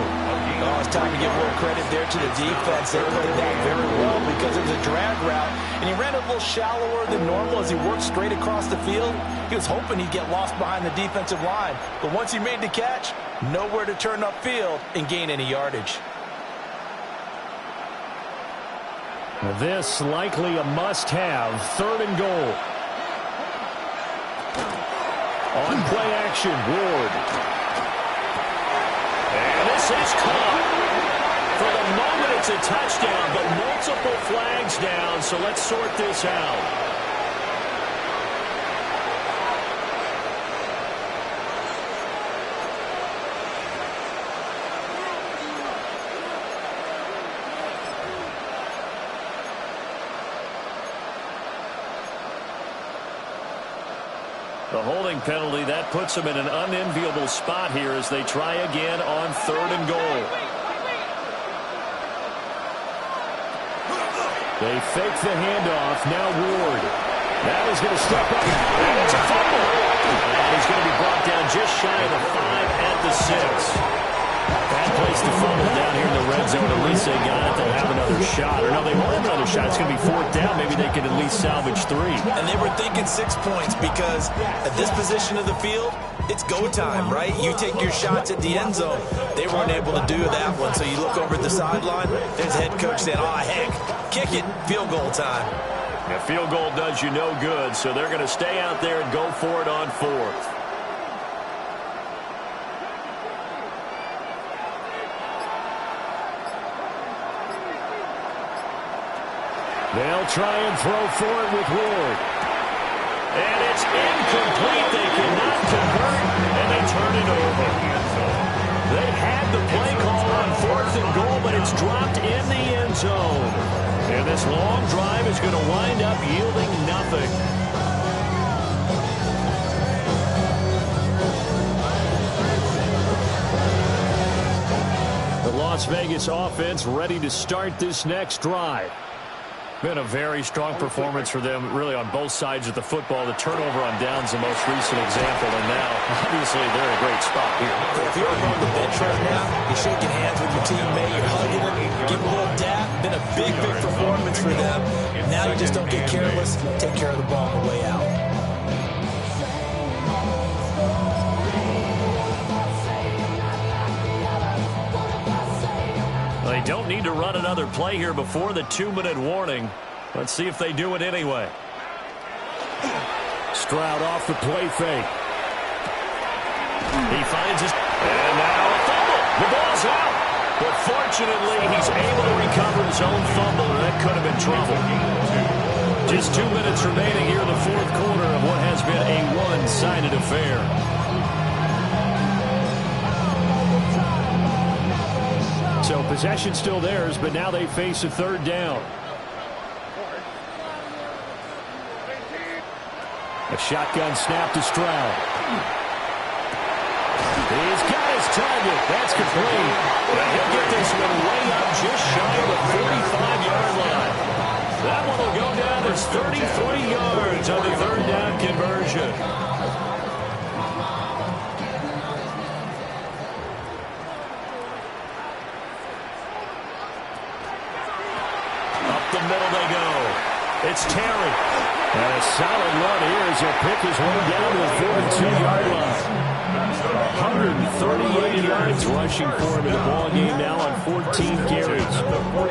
B: Oh, it's time to give more credit there to the defense. They played that very well because it was a drag route, and he ran a little shallower than normal as he worked straight across the field. He was hoping he'd get lost behind the defensive line, but once he made the catch, nowhere to turn upfield and gain any yardage.
A: This likely a must-have, 3rd and goal. On play action, Ward.
E: And this is caught. For the moment, it's a touchdown, but multiple flags down, so let's sort this out. The holding penalty, that puts them in an unenviable spot here as they try again on 3rd and goal.
A: They fake the handoff. Now Ward. Now he's going to step up. And it's a fumble.
E: And he's going to be brought down just shy of the 5 at the 6. Bad place to fumble down here in the red zone. At least they got it. They'll have another shot. Or no, they won't have another shot. It's going to be 4th down. Maybe they can at least salvage 3.
B: And they were thinking 6 points because at this position of the field, it's go time, right? You take your shots at the end zone. They weren't able to do that one. So you look over at the sideline, there's the head coach saying, oh, heck, kick it, field goal time.
E: A field goal does you no good, so they're going to stay out there and go for it on 4th.
A: They'll try and throw for it with Ward.
E: And it's incomplete. They cannot convert, and they turn it over. They had the play call on 4th and goal, but it's dropped in the end zone. And this long drive is going to wind up yielding nothing.
A: The Las Vegas offense ready to start this next drive.
E: Been a very strong performance for them, really, on both sides of the football. The turnover on downs, the most recent example, and now, obviously, they're in a great spot here.
B: If you're on the bench right now, you're shaking hands with your teammate, you're hugging him, give him a little dap. Been a big, big performance for them. Now you just don't get careless. Take care of the ball on the way out.
E: They don't need to run another play here before the 2-minute warning. Let's see if they do it anyway.
A: Stroud off the play fake.
E: He finds his... And now a fumble. The ball's out. But fortunately, he's able to recover his own fumble, and that could have been trouble. Just 2 minutes remaining here in the fourth quarter of what has been a one-sided affair.
A: So possession still theirs, but now they face a third down. A shotgun snap to Stroud. He's got his target. That's complete. But he'll get this one way up just shy of the 45-yard line. That one will go down as 33 yards on the third down conversion. The middle they go. It's Terry. And a solid run here as he'll pick his way down to the 42-yard line. 138 yards rushing for him in the ball game now on 14 carries.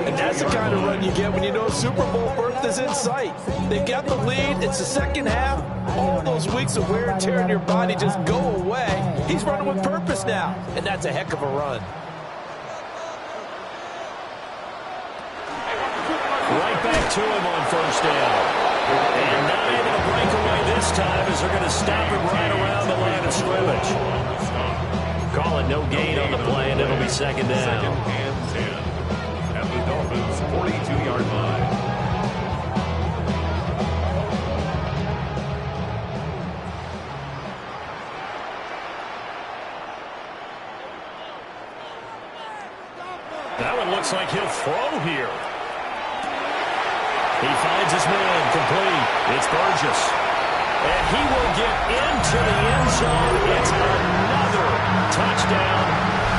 B: And that's the kind of run you get when you know Super Bowl berth is in sight. They got the lead. It's the second half. All those weeks of wear and tear in your body just go away. He's running with purpose now. And that's a heck of a run.
E: Right back to him on first down. And not able to break away this time as they're going to stop him right around the line of scrimmage. Call it no gain on the play, and it'll be second down.
C: Second and 10 at the Dolphins' 42-yard line.
E: That one looks like he'll throw here. He finds his man, complete. It's Burgess. And he will get into the end zone. It's another touchdown.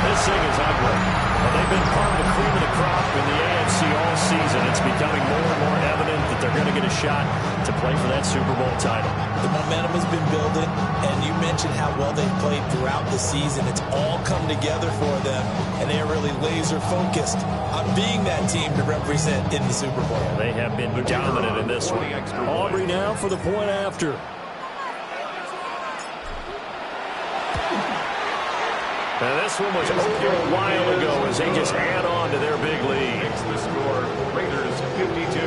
E: This thing is ugly. Well, they've been part of the cream of the crop in the AFC all season. It's becoming more and more evident that they're going to get a shot to play for that Super Bowl title.
B: The momentum has been building, and you mentioned how well they've played throughout the season. It's all come together for them, and they're really laser-focused on being that team to represent in the Super Bowl.
E: They have been dominant in this one.
A: Aubrey now for the point after.
E: And this one was over a while ago as they just add on to their big lead.
C: Makes the score Raiders 52,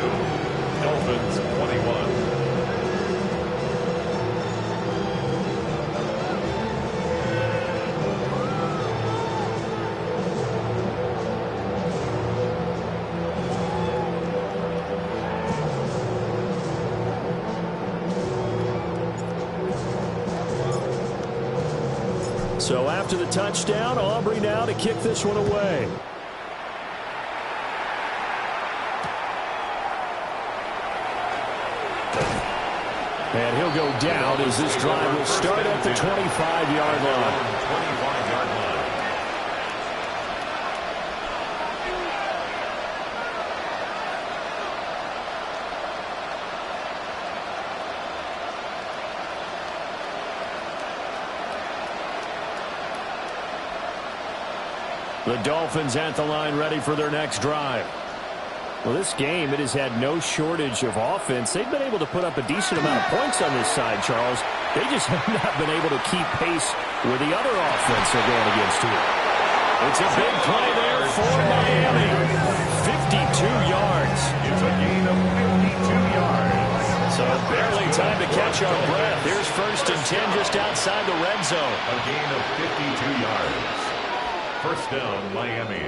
C: Dolphins 21.
A: So after the touchdown, Aubrey now to kick this one away. And he'll go down as this drive will start at the 25-yard line.
C: 25-yard line.
A: The Dolphins at the line ready for their next drive. Well, this game, it has had no shortage of offense. They've been able to put up a decent amount of points on this side, Charles. They just have not been able to keep pace with the other offense they're going against here.
E: It's a big play there for Miami. 52 yards.
C: It's a gain of 52 yards.
E: So barely time to catch our breath. Here's first and 10 just outside the red zone.
C: A gain of 52 yards. First down, Miami.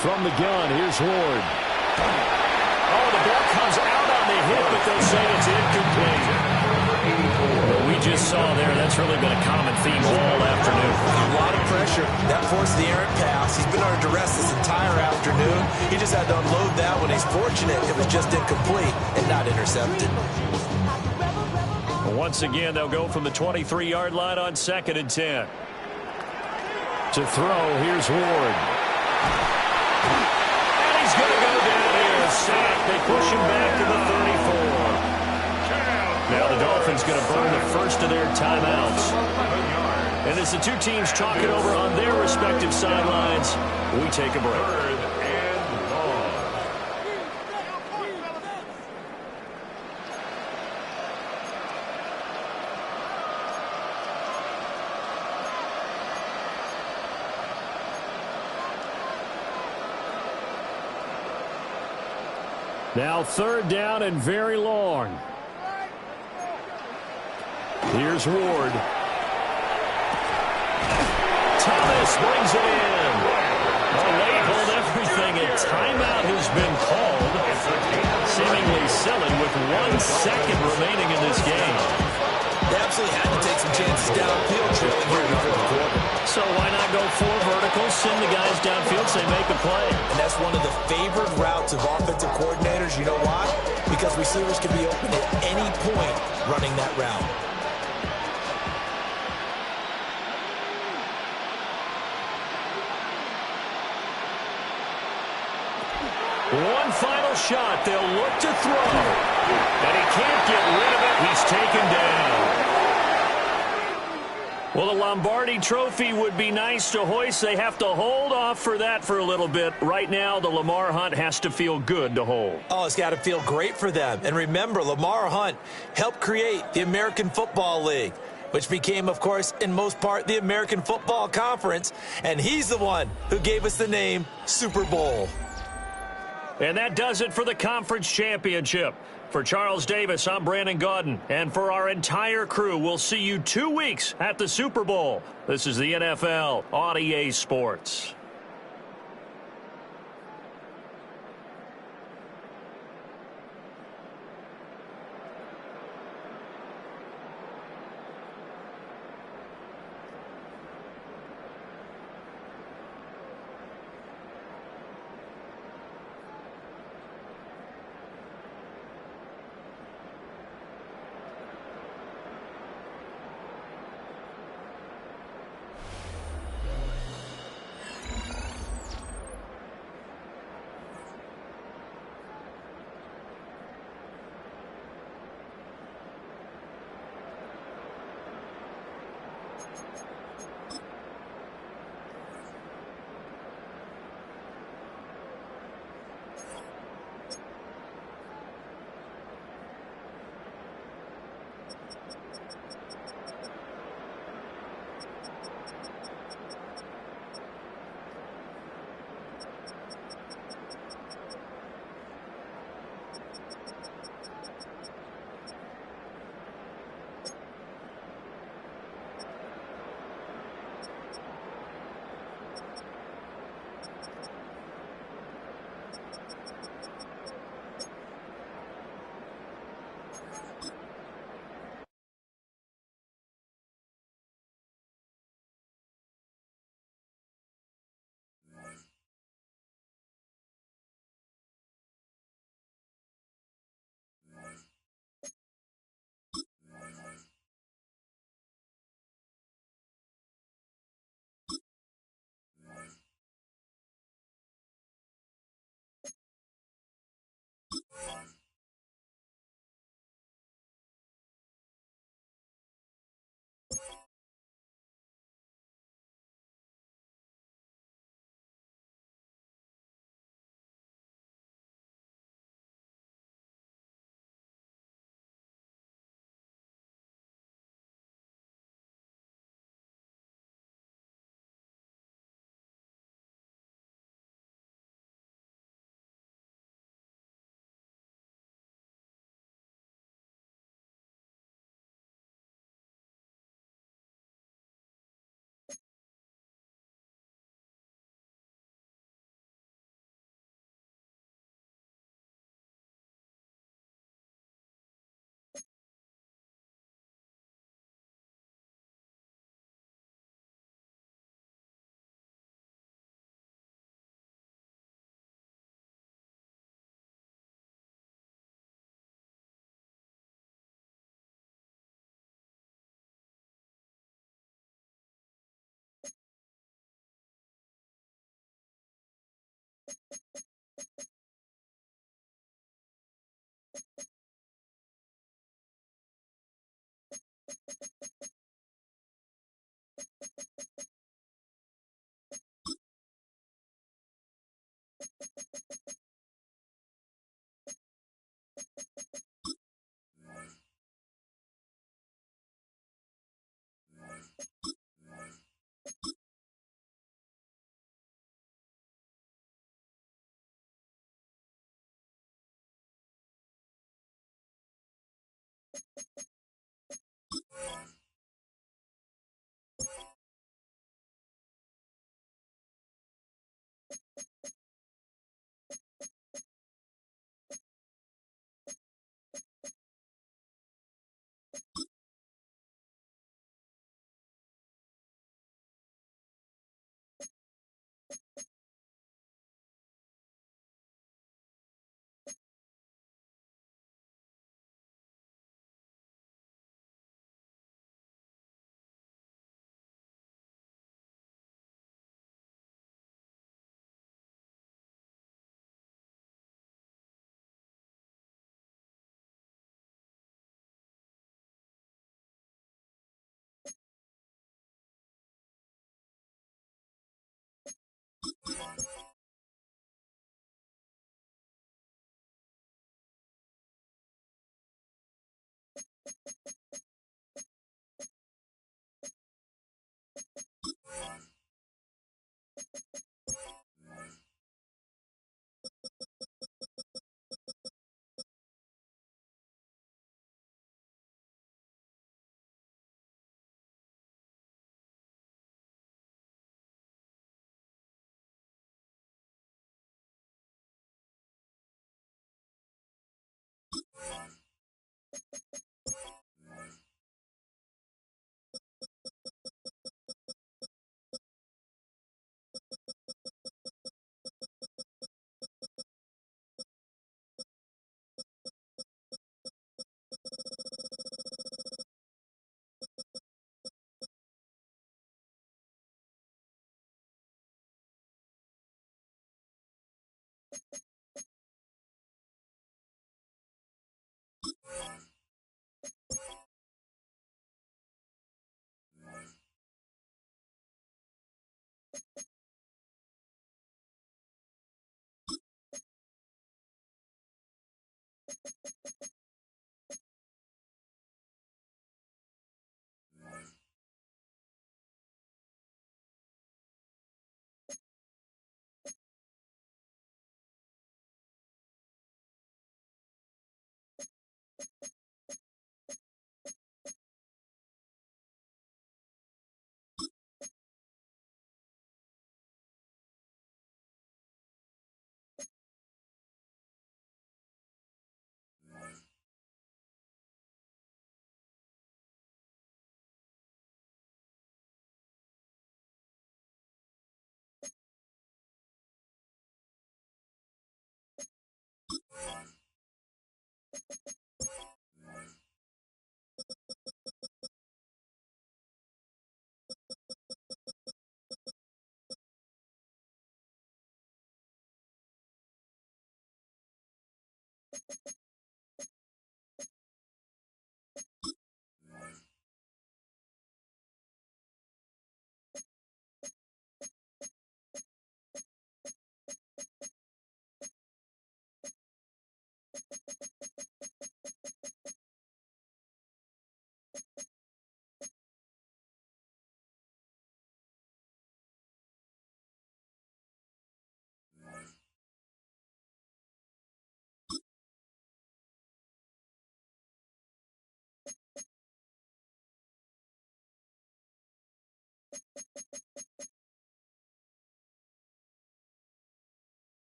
A: From the gun, here's Ward.
E: Oh, the ball comes out on the hit, but they'll say it's incomplete. What we just saw there, that's That's really been a common theme all afternoon.
B: A lot of pressure. That forced the errant pass. He's been under duress this entire afternoon. He just had to unload that one. He's fortunate it was just incomplete and not intercepted.
E: Once again, they'll go from the 23-yard line on 2nd and 10. To throw, here's Ward. And he's going to go down here. Sack. They push him back to the 34. Now the Dolphins going to burn the first of their timeouts. And as the two teams talk it over on their respective sidelines, we take a break. Now 3rd down and very long. Here's Ward. Thomas brings it in. A late hold everything. A timeout has been called. Seemingly silly with 1 second remaining in this game.
B: They absolutely had to take some chances downfield trailing here before the quarter.
E: So why not go 4 verticals, send the guys downfield, say make a play.
B: And that's one of the favored routes of offensive coordinators. You know why? Because receivers can be open at any point running that route.
E: One final shot. They'll look to throw. And he can't get rid of it. He's taken down. Well, the Lombardi Trophy would be nice to hoist. They have to hold off for that for a little bit. Right now, the Lamar Hunt has to feel good to hold.
B: Oh, it's got to feel great for them. And remember, Lamar Hunt helped create the American Football League, which became, of course, in most part, the American Football Conference. And he's the one who gave us the name Super Bowl.
E: And that does it for the conference championship. For Charles Davis, I'm Brandon Gaudin. And for our entire crew, we'll see you 2 weeks at the Super Bowl. This is the NFL on EA Sports.